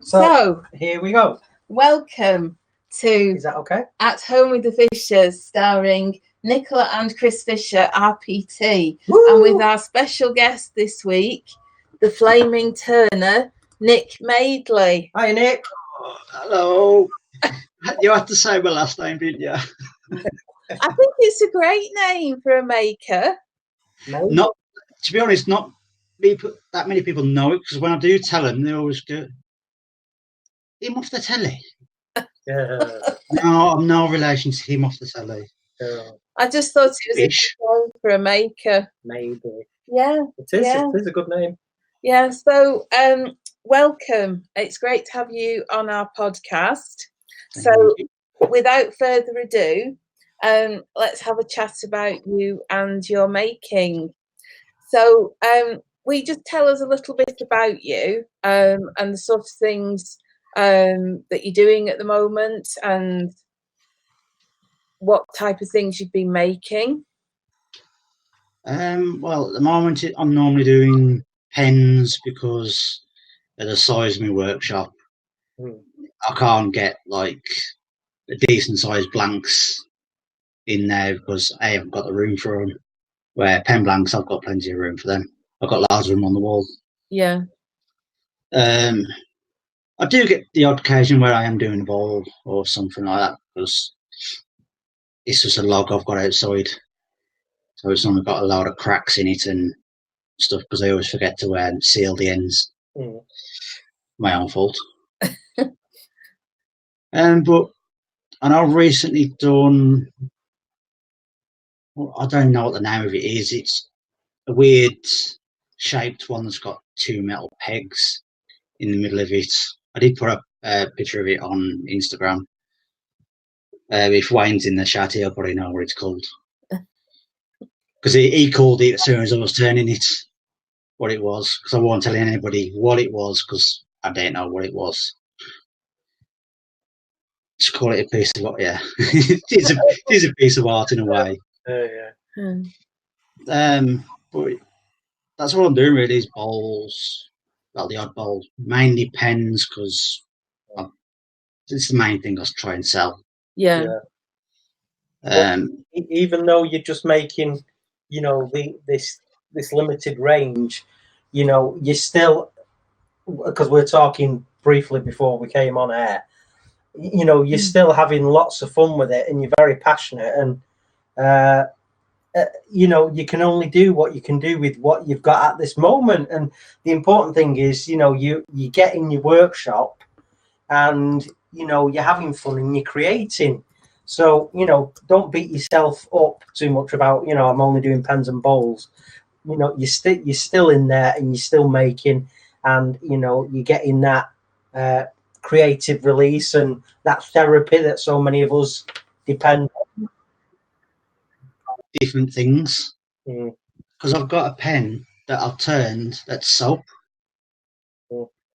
So here we go. Welcome to Is that okay? At Home with the Fishers, starring Nicola and Chris Fisher, RPT. Woo! And with our special guest this week, the flaming turner, Nick Madeley. Hi, Nick. Oh, hello. You had to say my last name, didn't you? I think it's a great name for a maker. Not, to be honest, not that many people know it, because when I do tell them, they always go, him off the telly. No, I'm no relation to him off the telly. I just thought it was a good name for a maker. Maybe. Yeah. It is. Yeah. It is a good name. Yeah. So, welcome. It's great to have you on our podcast. So, without further ado, let's have a chat about you and your making. So, will you just tell us a little bit about you and the sort of things that you're doing at the moment and what type of things you've been making? Well, at the moment, I'm normally doing pens because of the size of my workshop. I can't get like a decent sized blanks in there because I haven't got the room for them. Where pen blanks, I've got plenty of room for them. I've got loads of them on the wall. Yeah. I do get the odd occasion where I am doing a bowl or something like that because it's just a log I've got outside. So it's only got a lot of cracks in it and stuff because I always forget to seal the ends. My own fault. But I've recently done, well, I don't know what the name of it is. It's a weird shaped one that's got two metal pegs in the middle of it. I did put a picture of it on Instagram. If Wayne's in the chat, he'll probably know what it's called. Because he called it as soon as I was turning it, what it was. Because I wasn't telling anybody what it was because I didn't know what it was. Just call it a piece of art, yeah. it is a piece of art in a way. But that's what I'm doing really is bowls. Well, the odd bowl, mainly pens because it's the main thing I try and sell. Yeah. Even though you're just making, this limited range, you still, because we're talking briefly before we came on air, you're still having lots of fun with it and you're very passionate and you can only do what you can do with what you've got at this moment. And the important thing is, you get in your workshop and, you're having fun and you're creating. So, don't beat yourself up too much about, I'm only doing pens and bowls. You're still in there and you're still making and, you're getting that creative release and that therapy that so many of us depend on. Different things because I've got a pen that I've turned that's soap.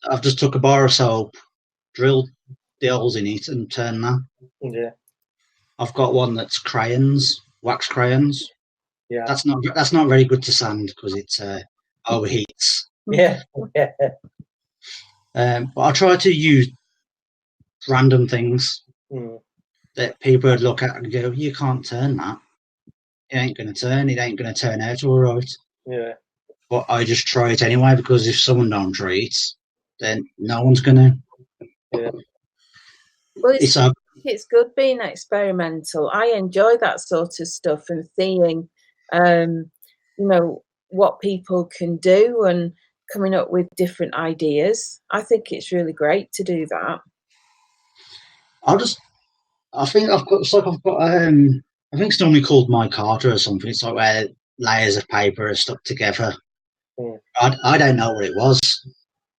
I've just took a bar of soap, drilled the holes in it and turned that. I've got one that's crayons, wax crayons. That's not very good to sand because it overheats. But I try to use random things that people would look at and go, you can't turn that. It ain't going to turn. It ain't going to turn out all right. But I just try it anyway because if someone don't try it, then no one's going to. Well, it's good being experimental. I enjoy that sort of stuff and seeing, what people can do and coming up with different ideas. I think it's really great to do that. I think I think it's normally called My Carter or something. It's like where layers of paper are stuck together. I don't know what it was.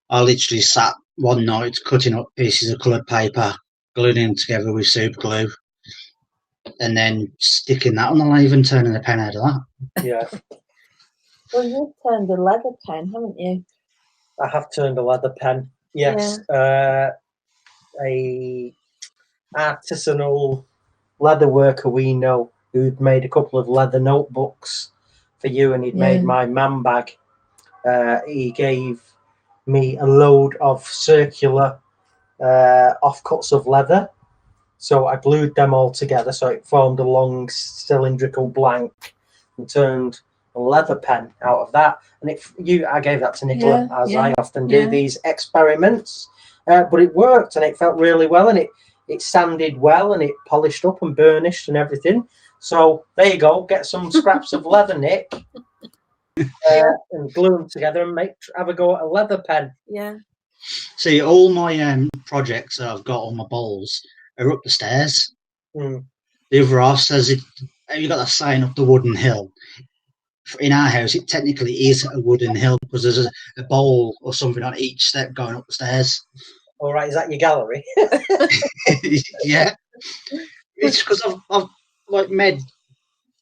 I literally sat one night cutting up pieces of coloured paper, gluing them together with super glue, and then sticking that on the lathe and turning the pen out of that. Well, you've turned a leather pen, haven't you? I have turned a leather pen. Yes. A artisanal leather worker we know who'd made a couple of leather notebooks for you, and he'd made my man bag. He gave me a load of circular offcuts of leather. So I glued them all together so it formed a long cylindrical blank and turned a leather pen out of that. And I gave that to Nicola, as I often do these experiments. But it worked and it felt really well, and it sanded well and it polished up and burnished and everything. So there you go. Get some scraps of leather, Nick, and glue them together and have a go at a leather pen. Yeah. See, all my projects that I've got on my bowls are up the stairs. Mm. The other half says, have you got that sign up the wooden hill? In our house, it technically is a wooden hill because there's a bowl or something on each step going up the stairs. All right, is that your gallery? Yeah. It's because I've like made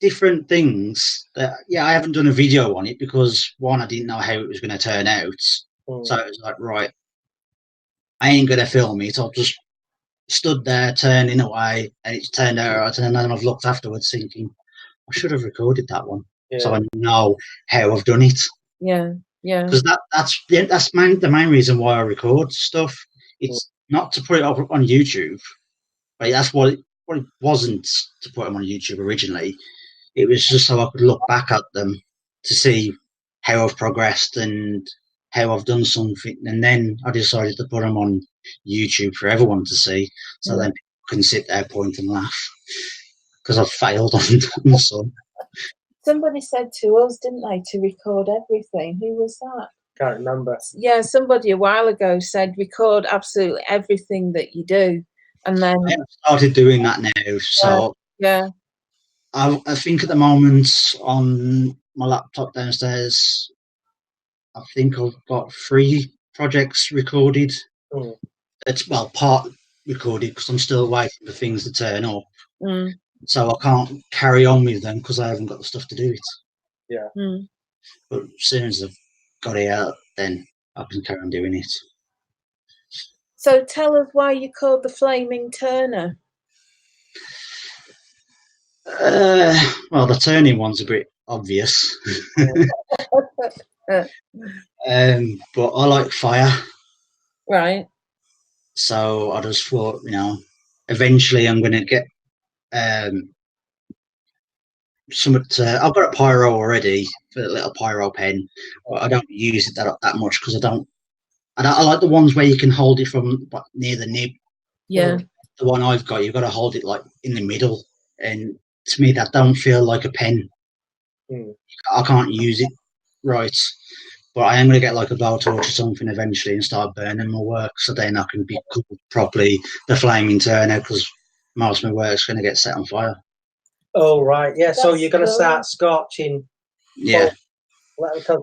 different things that, I haven't done a video on it because, one, I didn't know how it was going to turn out. So it was like, right, I ain't going to film it. I've just stood there turning away and it's turned out right. And then I've looked afterwards thinking, I should have recorded that one. Yeah. So I know how I've done it. Yeah, yeah. Because that's the main reason why I record stuff. It's not to put it up on YouTube. Right? That's what it wasn't, to put them on YouTube originally. It was just so I could look back at them to see how I've progressed and how I've done something. And then I decided to put them on YouTube for everyone to see, so then people can sit there, point and laugh, because I've failed on some. Somebody said to us, didn't they, to record everything? Who was that? Can't remember. Yeah, somebody a while ago said record absolutely everything that you do. And then I started doing that now. So yeah. I think at the moment on my laptop downstairs, I think I've got 3 projects recorded. It's part recorded because I'm still waiting for things to turn up. So I can't carry on with them because I haven't got the stuff to do it. Yeah. But as soon as I've got it out, then I can carry on doing it. So tell us why you called the Flaming Turner. Well, the turning one's a bit obvious. But I like fire. Right. So I just thought, eventually I'm going to get I've got a pyro already, for a little pyro pen, but I don't use it that much because I like the ones where you can hold it from near the nib. Yeah. The one I've got, you've got to hold it like in the middle, and to me that don't feel like a pen. I can't use it right, but I am going to get like a blowtorch or something eventually and start burning my work, so then I can be called properly the Flaming Turner, because most of my work's going to get set on fire. Oh right, yeah. So you're going to start scorching. Yeah. Because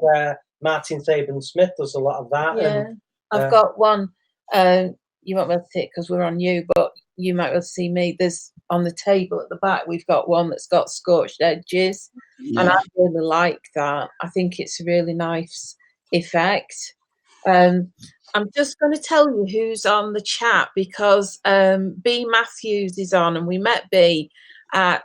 Martin Saban-Smith does a lot of that. Yeah, and, I've got one. You won't be able to see it because we're on you, but you might be able to see me. There's on the table at the back, we've got one that's got scorched edges, and I really like that. I think it's a really nice effect. I'm just going to tell you who's on the chat because B Matthews is on, and we met B at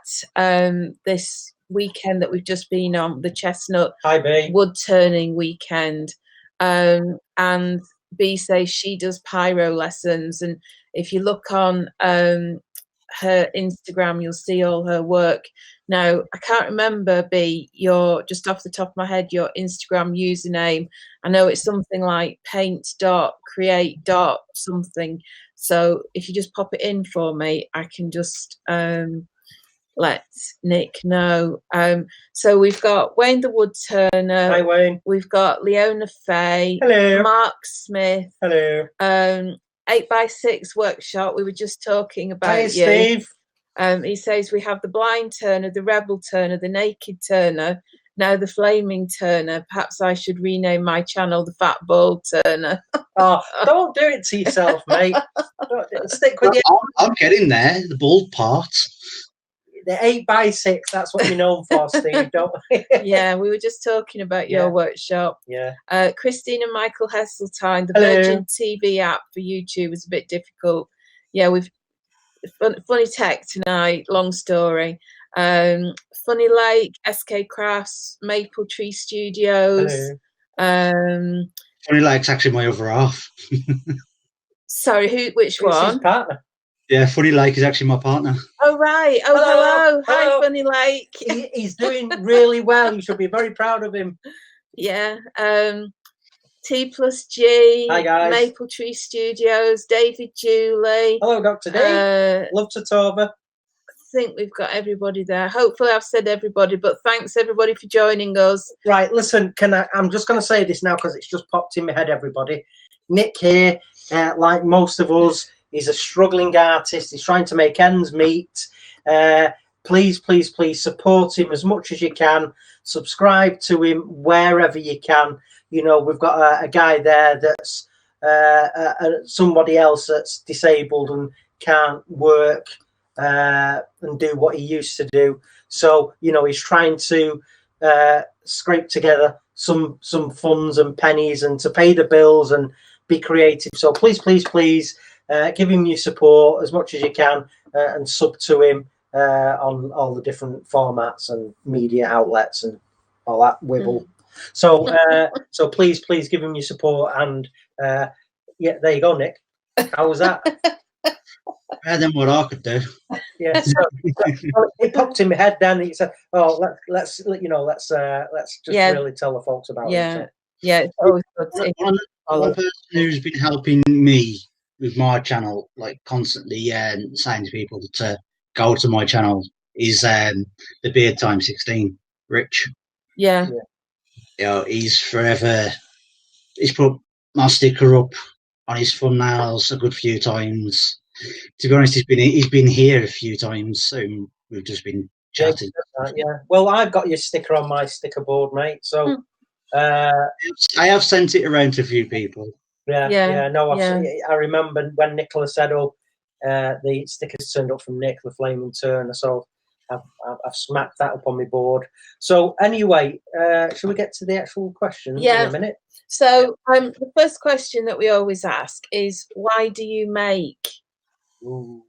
this weekend that we've just been on, the Chestnut Woodturning Weekend, and B says she does pyro lessons, and if you look on her Instagram you'll see all her work. Now I can't remember, B, your, just off the top of my head, your Instagram username. I know it's something like paint.create. something, so if you just pop it in for me, I can just let Nick know. So we've got Wayne the Woodturner. Hi Wayne. We've got Leona Fay. Hello. Mark Smith. Hello. 8x6 workshop. We were just talking about Hi, you. Steve. He says we have the Blind Turner, the Rebel Turner, the Naked Turner, now the Flaming Turner. Perhaps I should rename my channel the Fat Bald Turner. Oh, don't do it to yourself, mate. Stick with I'm getting there, the bald part. The 8x6, that's what you're known for, Steve, don't we? Yeah, we were just talking about your workshop. Yeah. Christine and Michael Hesseltine, the Hello. Virgin TV app for YouTube is a bit difficult. Yeah, we've funny tech tonight, long story. Funny Lake, SK Crafts, Maple Tree Studios. Hello. Funny Lake's actually my other half. Sorry, which It's one? his partner. Yeah, Funny Lake is actually my partner. Oh, right. Oh, hello. Hi, Funny Lake. He's doing really well. You should be very proud of him. Yeah. T+G. Hi, guys. Maple Tree Studios. David Julie. Hello, Dr. D. Love to Tova. I think we've got everybody there. Hopefully I've said everybody, but thanks everybody for joining us. Right, listen, I'm just going to say this now because it's just popped in my head, everybody. Nick here, like most of us, is a struggling artist. He's trying to make ends meet. Please, please, please support him as much as you can. Subscribe to him wherever you can. You know, we've got a guy there that's somebody else that's disabled and can't work and do what he used to do. So, you know, he's trying to scrape together some funds and pennies and to pay the bills and be creative. So please, please, please give him your support as much as you can and sub to him on all the different formats and media outlets and all that wibble. So so please, please give him your support. And yeah, there you go, Nick. How was that? Better than what I could do. Yeah, so it popped in my head then. He said, "Oh, let's just really tell the folks about it." So. Yeah. It's always good. One person who's been helping me with my channel, like constantly saying to people to go to my channel, is the Beard Time 16, Rich. Yeah. You know, he's forever. He's put my sticker up on his thumbnails a good few times. To be honest, he's been here a few times, so we've just been chatting. Yeah. Well, I've got your sticker on my sticker board, mate. So I have sent it around to a few people. Yeah. No, I remember when Nicola said, "Oh, the stickers turned up from Nick, the Flaming Turner." So I've smacked that up on my board. So anyway, shall we get to the actual questions in a minute? So the first question that we always ask is, why do you make? To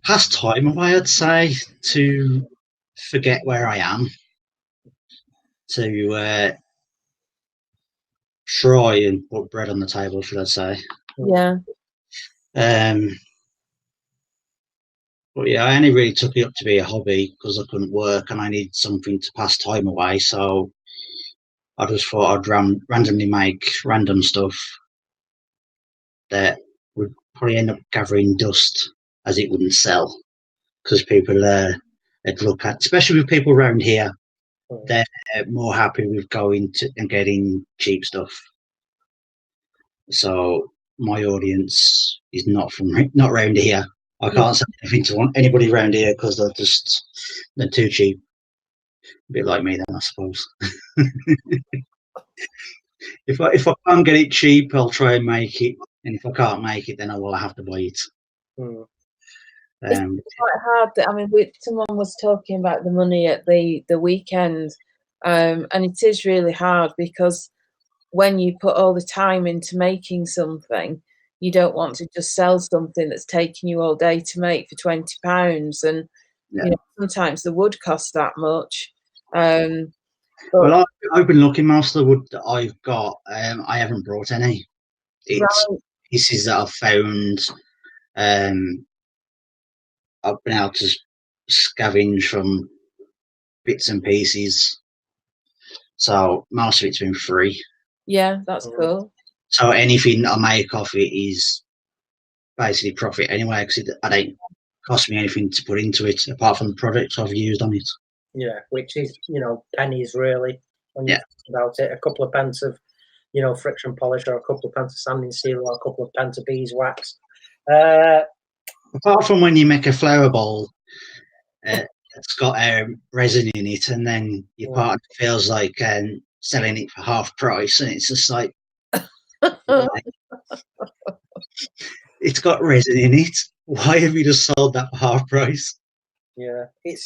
pass time away, I'd say, to forget where I am, to try and put bread on the table, should I say. Yeah. But yeah, I only really took it up to be a hobby because I couldn't work and I needed something to pass time away. So I just thought I'd randomly make random stuff that would probably end up gathering dust, as it wouldn't sell, because people would look at, especially with people around here, they're more happy with going to and getting cheap stuff. So my audience is not around here. I can't say anything to anybody around here because they're too cheap. A bit like me then, I suppose. If I can't get it cheap, I'll try and make it, and if I can't make it, then I will have to buy it. It's quite hard. I mean, someone was talking about the money at the weekend, and it is really hard because when you put all the time into making something, you don't want to just sell something that's taking you all day to make for £20, and you know, sometimes the wood costs that much. Well, I've been looking. Most of the wood that I've got, I haven't brought any. It's pieces that I've found. I've been able to scavenge from bits and pieces. So most of it's been free. Yeah, that's cool. So anything I make off it is basically profit anyway, because it don't cost me anything to put into it apart from the products I've used on it. Yeah, which is, you know, pennies really when you think about it. A couple of pence of, you know, friction polish, or a couple of pence of sanding seal, or a couple of pence of beeswax. Apart from when you make a flower bowl, it's got resin in it, and then your partner feels like selling it for half price, and it's just like, it's got resin in it. Why have you just sold that for half price? Yeah, it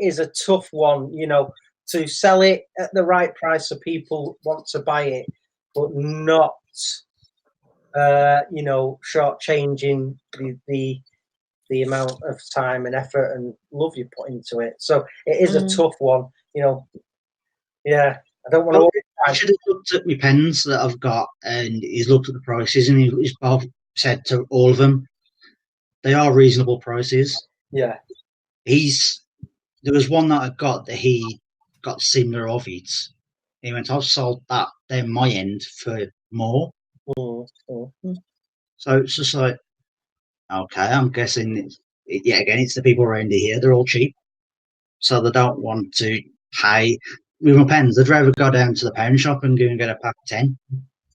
is a tough one, you know, to sell it at the right price so people want to buy it, but not, you know, shortchanging the amount of time and effort and love you put into it. So it is a tough one, you know. Yeah, I don't want to. I should have looked at my pens that I've got, and he's looked at the prices, and he's both said to all of them, they are reasonable prices. Yeah. There was one that I got that he got similar of it. He went, I've sold that then my end for more. Mm-hmm. So it's just like, okay, I'm guessing, again, it's the people around here, they're all cheap. So they don't want to pay with my pens. They'd rather go down to the pound shop and go and get a pack of 10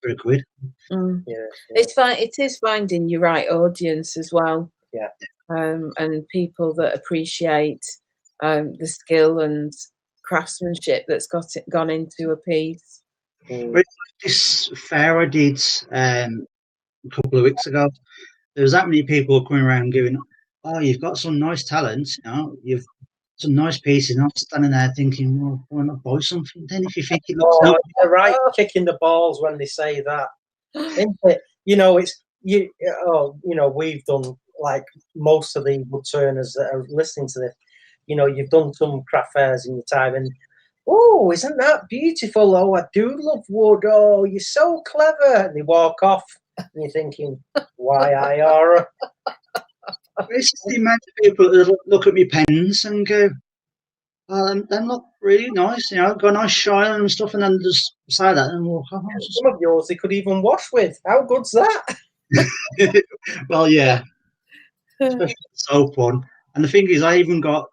for a quid. Yeah. It is finding your right audience as well. Yeah. And people that appreciate the skill and craftsmanship that's gone into a piece. This fair I did a couple of weeks ago, there was that many people coming around going, oh, you've got some nice talent, you've some nice pieces, and I'm standing there thinking, well, why not buy something then if you think it looks nice? They're right kicking the balls when they say that, isn't it? It's we've done, like most of the woodturners that are listening to this, you've done some craft fairs in your time, and oh, isn't that beautiful? Oh, I do love wood. Oh, you're so clever. And they walk off, and you're thinking, why I are? It's the amount of people that look at me pens and go, oh, them look really nice, got a nice shine and stuff, and then just say that and walk off. Some of yours they could even wash with. How good's that? Well, yeah. Especially the soap one. And the thing is, I even got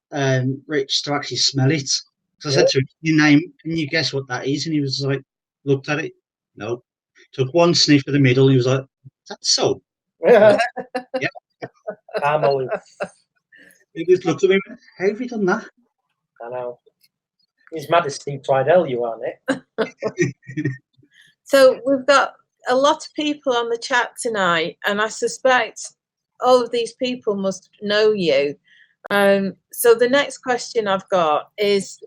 Rich to actually smell it. So I said to him, your name, can you guess what that is? And he was like, looked at it. No. Took one sniff of the middle, and he was like, that's soap. Yeah. Yeah. He just looked at me and went, how have you done that? I know. He's mad as Steve Twidell, you aren't it? So we've got a lot of people on the chat tonight, and I suspect all of these people must know you. So the next question I've got is,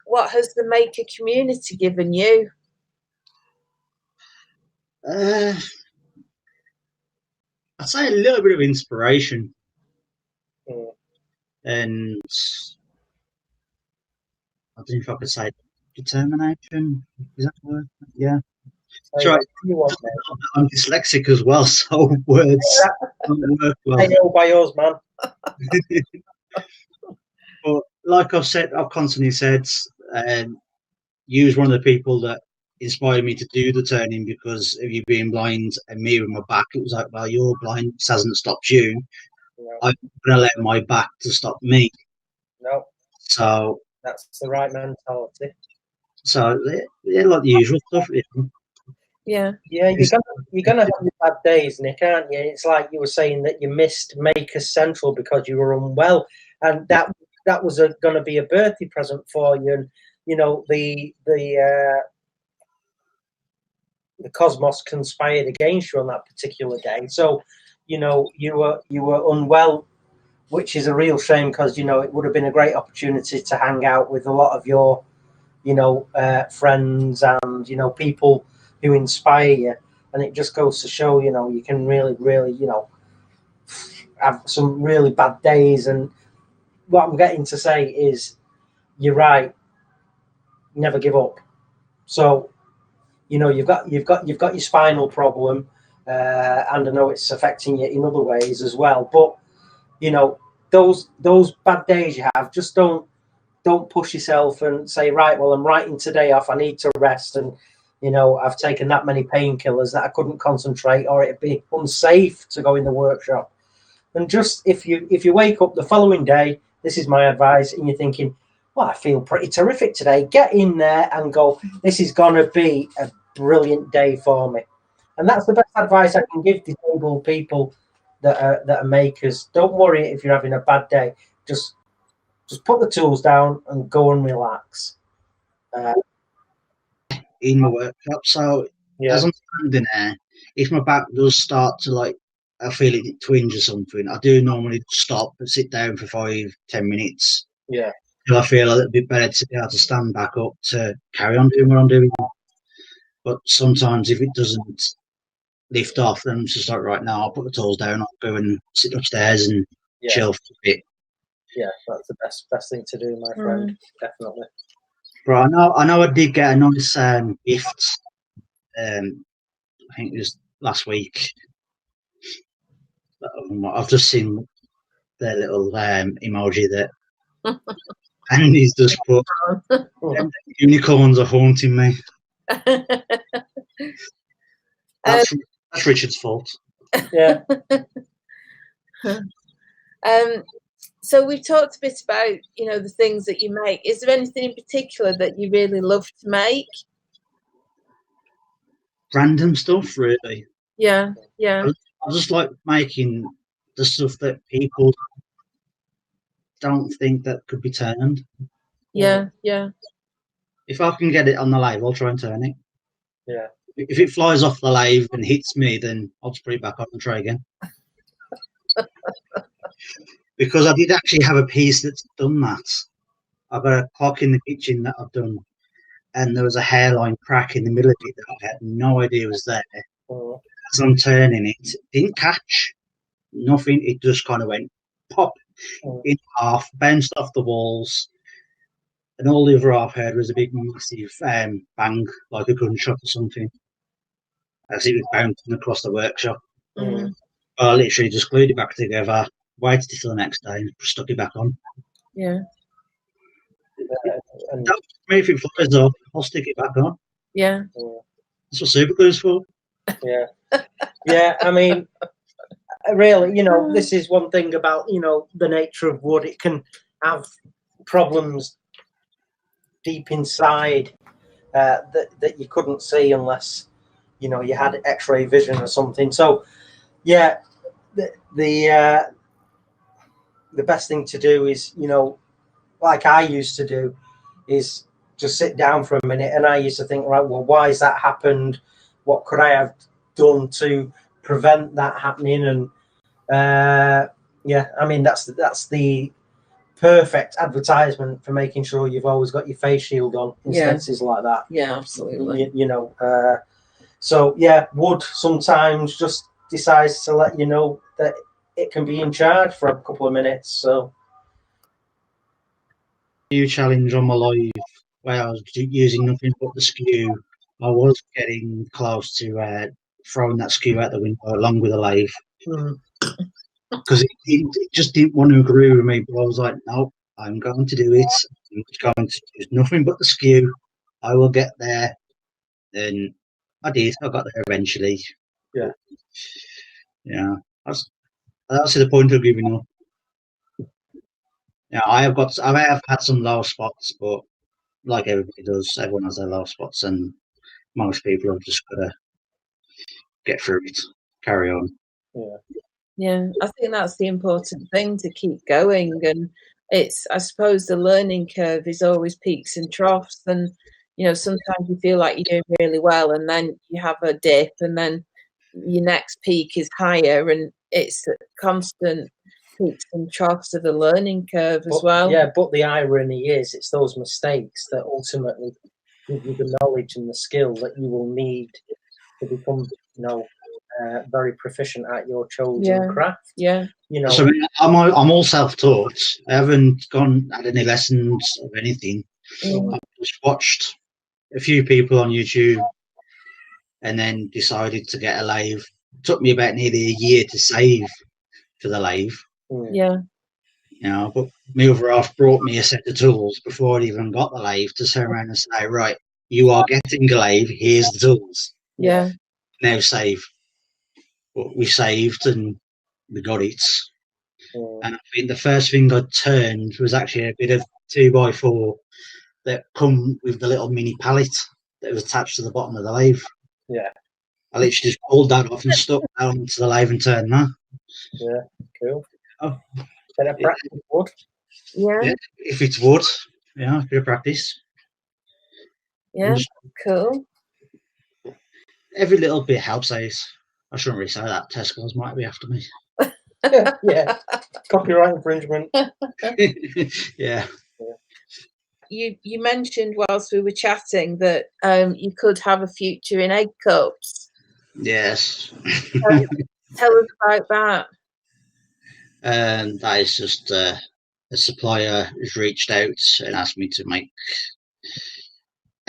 what has the maker community given you? I'd say a little bit of inspiration. And I don't know if I could say determination. Is that the word? Yeah. Right. I'm dyslexic as well, so words don't work well. I know by yours, man. But like I've constantly said, you was one of the people that inspired me to do the turning because of you being blind and me with my back. It was like, well, your blindness hasn't stopped you. No. I'm going to let my back to stop me. No. So that's the right mentality. So they're like the usual stuff. Yeah. Yeah, you're gonna have your bad days, Nick, aren't you? It's like you were saying that you missed Maker Central because you were unwell, and that was going to be a birthday present for you. And the cosmos conspired against you on that particular day. So, you were unwell, which is a real shame because it would have been a great opportunity to hang out with a lot of your friends and people who inspire you. And it just goes to show you can really have some really bad days. And what I'm getting to say is, you're right, never give up. So you've got your spinal problem, and I know it's affecting you in other ways as well, but those bad days you have, just don't push yourself and say, right, well, I'm writing today off, I need to rest, and I've taken that many painkillers that I couldn't concentrate, or it'd be unsafe to go in the workshop. And just if you wake up the following day, this is my advice, and you're thinking, well, I feel pretty terrific today, get in there and go, this is going to be a brilliant day for me. And that's the best advice I can give disabled people that are makers. Don't worry if you're having a bad day. Just put the tools down and go and relax. In my workshop, so as I'm standing there, if my back does start to I feel it twinge or something, I do normally stop and sit down for 5-10 minutes. Yeah. Till I feel a little bit better to be able to stand back up to carry on doing what I'm doing. But sometimes if it doesn't lift off, then I'm just like, right now, I'll put the tools down, I'll go and sit upstairs and chill for a bit. Yeah, that's the best thing to do, my friend. Definitely. But I know I did get a nice gift. I think it was last week. I've just seen their little emoji that Andy's just put. Unicorns are haunting me. That's Richard's fault. Yeah. So we've talked a bit about, the things that you make. Is there anything in particular that you really love to make? Random stuff, really. Yeah. I just like making the stuff that people don't think that could be turned. Yeah. If I can get it on the lathe, I'll try and turn it. Yeah. If it flies off the lathe and hits me, then I'll just put it back on and try again. Because I did actually have a piece that's done that. I've got a clock in the kitchen that I've done, and there was a hairline crack in the middle of it that I had no idea was there. As I'm turning it, didn't catch nothing. It just kind of went pop in half, bounced off the walls, and all the other half heard was a big, massive bang, like a gunshot or something, as it was bouncing across the workshop. I literally just glued it back together, waited till the next day, and stuck it back on. Yeah. If it flies off, I'll stick it back on. Yeah. That's what super glue is for. Yeah. Yeah, I mean, really, this is one thing about, the nature of wood. It can have problems deep inside that you couldn't see unless, you had X-ray vision or something. So, yeah, the best thing to do is, like I used to do, is just sit down for a minute. And I used to think, right, well, why has that happened? What could I have done to prevent that happening? And I mean, that's the perfect advertisement for making sure you've always got your face shield on in instances like that. Yeah, absolutely. So yeah, wood sometimes just decides to let you know that it can be in charge for a couple of minutes. So new challenge on my lathe where I was using nothing but the skew. I was getting close to throwing that skew out the window along with the lathe because it just didn't want to agree with me. But I was like, no, I'm going to do it. I'm going to use nothing but the skew. I will get there. And I did. I got there eventually. Yeah. Yeah. That's the point of giving up. Yeah, I have had some low spots, but like everybody does, everyone has their low spots, and most people have just got to get through it, carry on. Yeah, I think that's the important thing, to keep going. And it's, I suppose, the learning curve is always peaks and troughs. And, sometimes you feel like you're doing really well, and then you have a dip, and then your next peak is higher, and it's a constant peaks and troughs of the learning curve as well. Yeah, but the irony is, it's those mistakes that ultimately give you the knowledge and the skill that you will need to become, very proficient at your chosen craft. Yeah. So I'm all self-taught. I haven't had any lessons of anything. I've just watched a few people on YouTube and then decided to get a lathe. It took me about nearly a year to save for the lathe. Yeah. But my other half brought me a set of tools before I even got the lathe to turn around and say, right, you are getting a lathe, here's the tools. Yeah. Now save. But we saved and we got it. And I think the first thing I turned was actually a bit of 2x4 that come with the little mini pallet that was attached to the bottom of the lathe. Yeah. I literally just pulled that off and stuck down into the lathe and turned that. Yeah, cool. Oh. Bit of practice wood. Yeah. If it's wood, a bit of practice. Yeah, cool. Every little bit helps, I shouldn't really say that. Tesco's might be after me. Yeah. Copyright infringement. Yeah. You mentioned whilst we were chatting that you could have a future in egg cups. Yes. Tell us about that. That is just a supplier has reached out and asked me to make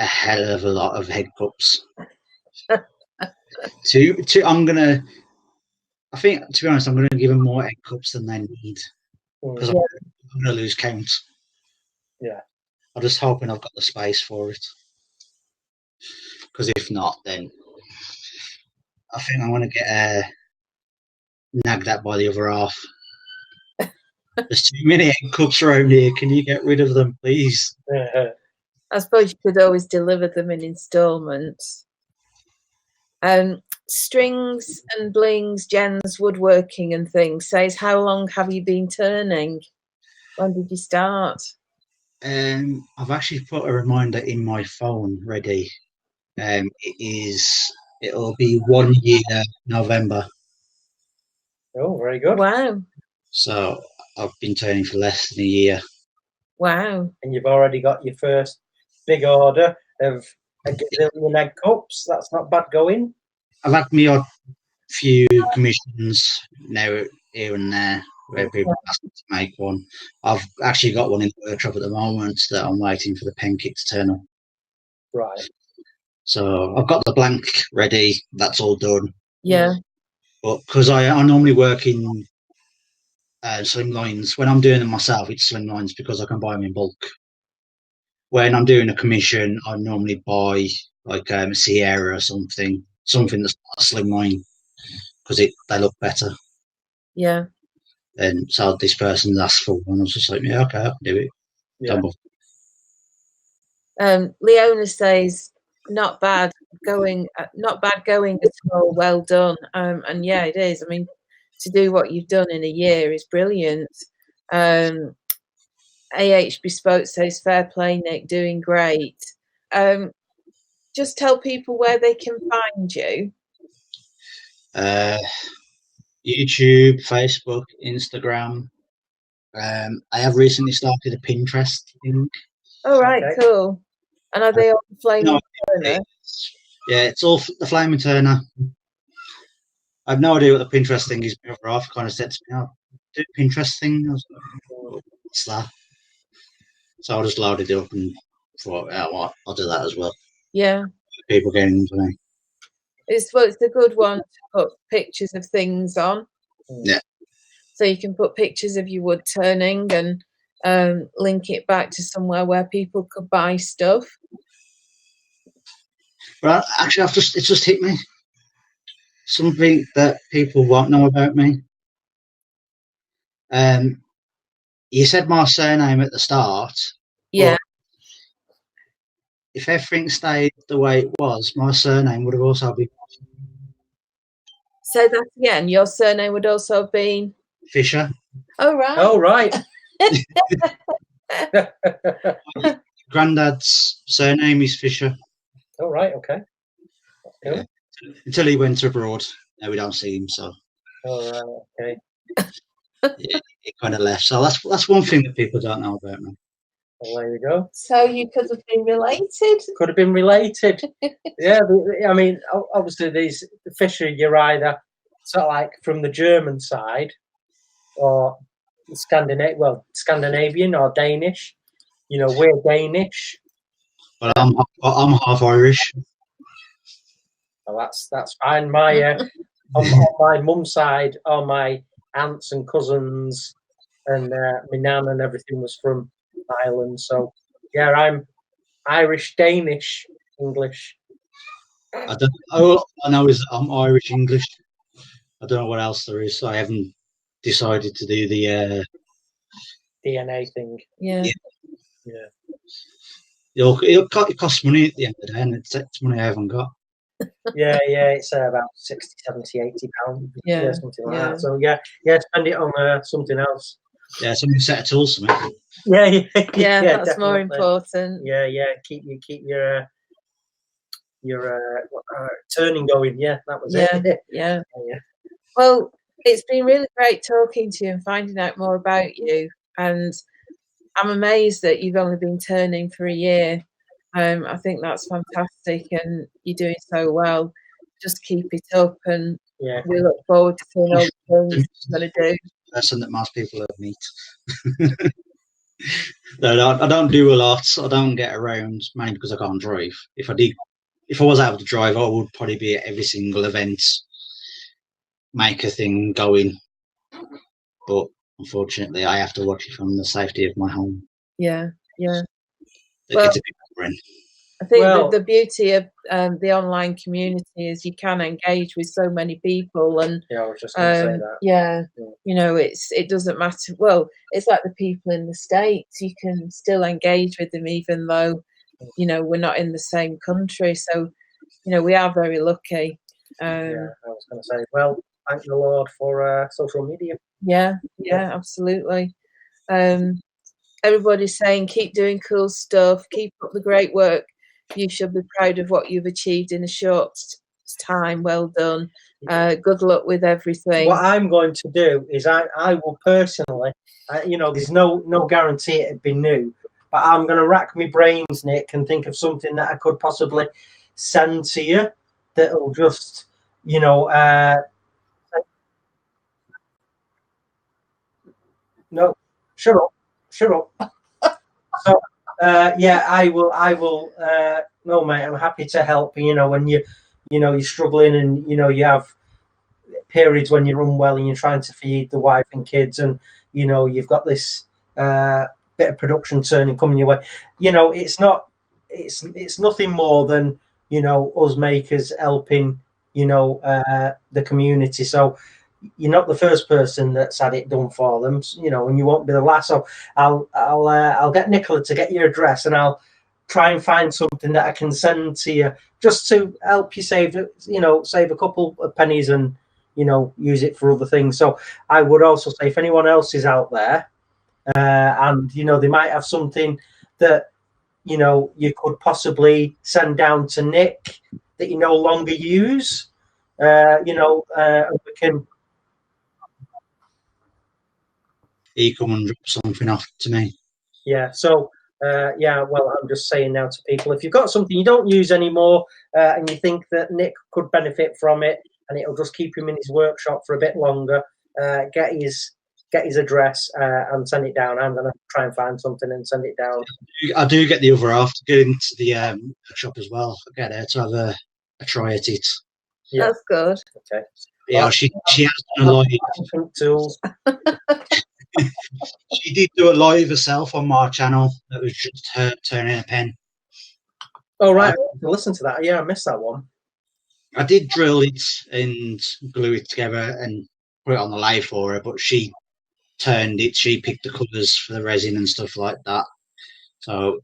a hell of a lot of head cups. I think, to be honest, I'm gonna give them more egg cups than they need because I'm gonna lose count. Yeah. I'm just hoping I've got the space for it. Because if not, then I think I'm gonna get nagged at by the other half. There's too many egg cups around here. Can you get rid of them, please? I suppose you could always deliver them in instalments. Strings and blings, Jen's woodworking and things says, how long have you been turning? When did you start? I've actually put a reminder in my phone ready. It'll be 1 year November. Oh, very good. Wow. So I've been turning for less than a year. Wow. And you've already got your first big order of a gazillion egg cups. That's not bad going. I've had me a few commissions now here and there where people ask me to make one. I've actually got one in the workshop at the moment that I'm waiting for the pen kit to turn up. Right. So I've got the blank ready. That's all done. Yeah. But because I normally work in slimlines, when I'm doing them myself, it's slimlines because I can buy them in bulk. When I'm doing a commission, I normally buy like a Sierra or something that's not a slimline because they look better. Yeah. And so this person asked for one. I was just like, yeah, okay, I can do it. Yeah. Leona says, not bad going at all. Well done. And yeah, it is. I mean, to do what you've done in a year is brilliant. Bespoke says, fair play, Nick, doing great. Just tell people where they can find you. YouTube, Facebook, Instagram. I have recently started a Pinterest thing. Oh, right, okay. Cool. And are they all Flaming Turner? Yeah, it's all the Flaming Turner. I have no idea what the Pinterest thing is. Ralph kind of said to me, "Oh, do a Pinterest thing." I was like, "What's that?" So I just loaded it up and thought, "Oh, I'll do that as well." Yeah. People getting into me. It's a good one to put pictures of things on. Yeah. So you can put pictures of your wood turning and link it back to somewhere where people could buy stuff. Well, actually, it's just hit me. Something that people won't know about me. You said my surname at the start. Yeah. If everything stayed the way it was, my surname would have also been. Say that again. Your surname would also have been Fisher. Oh, right. Oh, right. Granddad's surname is Fisher. Oh, right. Okay. Yeah. Until he went abroad. Now we don't see him, so. Oh, right. Okay. Yeah, he kind of left. So that's one thing that people don't know about me. Well, there you go. So you could have been related. Could have been related. Yeah. I mean, obviously, these Fisher, you're either sort of like from the German side or Scandinavian or Danish. You know, we're Danish. But I'm half Irish. Well, that's fine. My on my mum's side, all my aunts and cousins and my nan and everything was from Ireland. So yeah, I'm Irish, Danish, English. All I know is that I'm Irish English. I don't know what else there is. I haven't decided to do the DNA thing. Yeah. It costs money at the end of the day, and it's money I haven't got. Yeah, it's about 60, 70, 80 pounds. Yeah, something like that. So yeah, spend it on something else. Yeah, some set of tools for me. Yeah, that's definitely more important. Yeah, keep your turning going. Yeah, that was it. Yeah. Well, it's been really great talking to you and finding out more about you. And I'm amazed that you've only been turning for a year. I think that's fantastic, and you're doing so well. Just keep it up, and we look forward to seeing all the things you're going to do. Person that most people have meet. No, I don't do a lot. I don't get around, mainly because I can't drive. If I was able to drive, I would probably be at every single event, make a thing going. But unfortunately, I have to watch it from the safety of my home. Yeah. Well, it's a bit boring. I think the beauty of the online community is you can engage with so many people, and I was just going to say that. Yeah, you know, it doesn't matter. Well, it's like the people in the States. You can still engage with them even though, you know, we're not in the same country. So, you know, we are very lucky. I was going to say, well, thank the Lord for social media. Yeah, absolutely. Everybody's saying keep doing cool stuff, keep up the great work. You should be proud of what you've achieved in a short time. Well done. Good luck with everything. What I'm going to do is I will personally, you know, there's no guarantee it'd be new, but I'm going to rack my brains, Nick, and think of something that I could possibly send to you that'll just, you know, no, shut up. So, I will. No, mate, I'm happy to help. You know, when you're struggling, and you know you have periods when you're unwell and you're trying to feed the wife and kids, and you know you've got this bit of production turning coming your way. You know, it's nothing more than, you know, us makers helping, you know, the community. So you're not the first person that's had it done for them, you know, and you won't be the last. So I'll get Nicola to get your address, and I'll try and find something that I can send to you just to help you save a couple of pennies and, you know, use it for other things. So I would also say, if anyone else is out there and, you know, they might have something that, you know, you could possibly send down to Nick that you no longer use, you know, we can. He come and drop something off to me. Yeah. So, well, I'm just saying now to people, if you've got something you don't use anymore and you think that Nick could benefit from it, and it'll just keep him in his workshop for a bit longer, get his address and send it down. I'm going to try and find something and send it down. I do get the other half to get into the shop as well. I get her to have a try at it. Yeah. That's good. Okay. Yeah, she has done a live. Tools. She did do a live herself on my channel. That was just her turning a pen. Oh, right. Listen to that. Yeah, I missed that one. I did drill it and glue it together and put it on the lathe for her, but she turned it. She picked the colours for the resin and stuff like that. So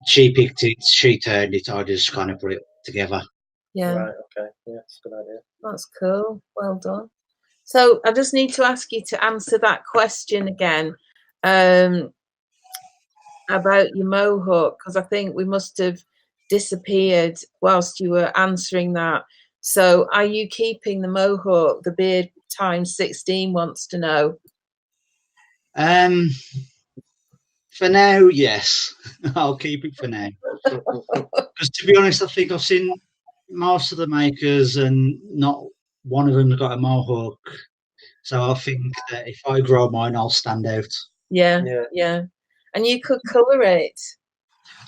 she picked it, she turned it. I just kind of put it together. Yeah. Right. Okay. Yeah, that's a good idea. That's cool. Well done. So I just need to ask you to answer that question again about your mohawk, because I think we must have disappeared whilst you were answering that. So are you keeping the mohawk? The beard times 16 wants to know. For now, yes. I'll keep it for now. Because to be honest, I think I've seen most of the makers and not one of them has got a mohawk. So I think that if I grow mine, I'll stand out. Yeah. And you could colour it.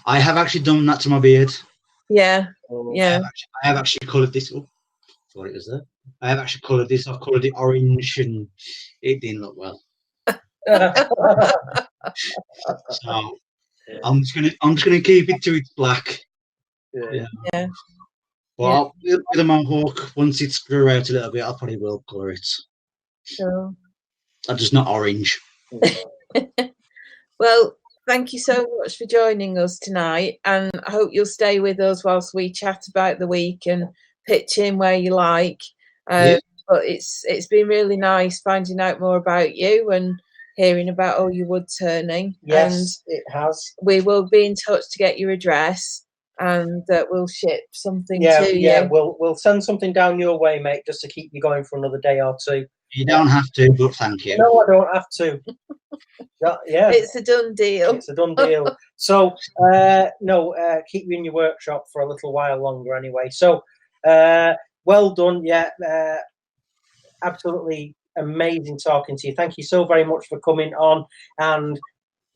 I have actually done that to my beard. Yeah. I have actually coloured this. Oh, thought it was there. I have actually coloured this. I've coloured it orange, and it didn't look well. So I'm just gonna keep it to its black. Yeah. Well, with the mohawk, once it's grew out a little bit, I probably will colour it. Sure. I'm just not orange. Well, thank you so much for joining us tonight, and I hope you'll stay with us whilst we chat about the week and pitch in where you like. But it's been really nice finding out more about you and hearing about all your wood turning. Yes, and it has. We will be in touch to get your address, and we'll ship something to you. Yeah, we'll send something down your way, mate, just to keep you going for another day or two. You don't have to, but thank you. No, I don't have to. Yeah, it's a done deal. It's a done deal. So, keep you in your workshop for a little while longer anyway. So, well done. Yeah, absolutely amazing talking to you. Thank you so very much for coming on. And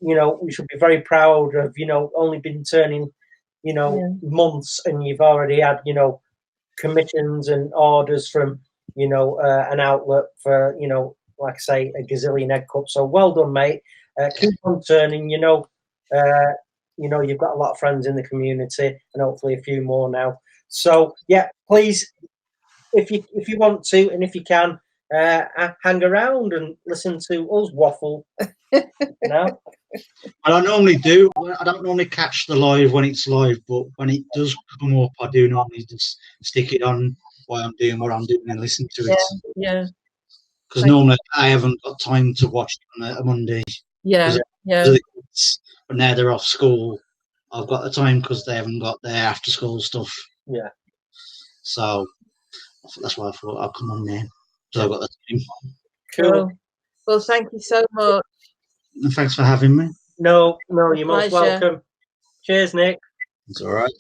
you know, we should be very proud of, you know, only been turning, you know, months, and you've already had, you know, commissions and orders from, you know, an outlet for, you know, like I say, a gazillion egg cups. So well done, mate. Keep on turning, you know, you've got a lot of friends in the community, and hopefully a few more now. So yeah, please, if you want to, and if you can, hang around and listen to us waffle. You know? I normally do. I don't normally catch the live when it's live, but when it does come up, I do normally just stick it on while I'm doing what I'm doing and listen to it. Yeah. Because normally I haven't got time to watch it on a Monday. Yeah. But now they're off school, I've got the time because they haven't got their after school stuff. Yeah. So that's why I thought I'll come on now. So I've got the time. Cool. Well, thank you so much. And thanks for having me. No, you're most welcome. Cheers, Nick. It's all right.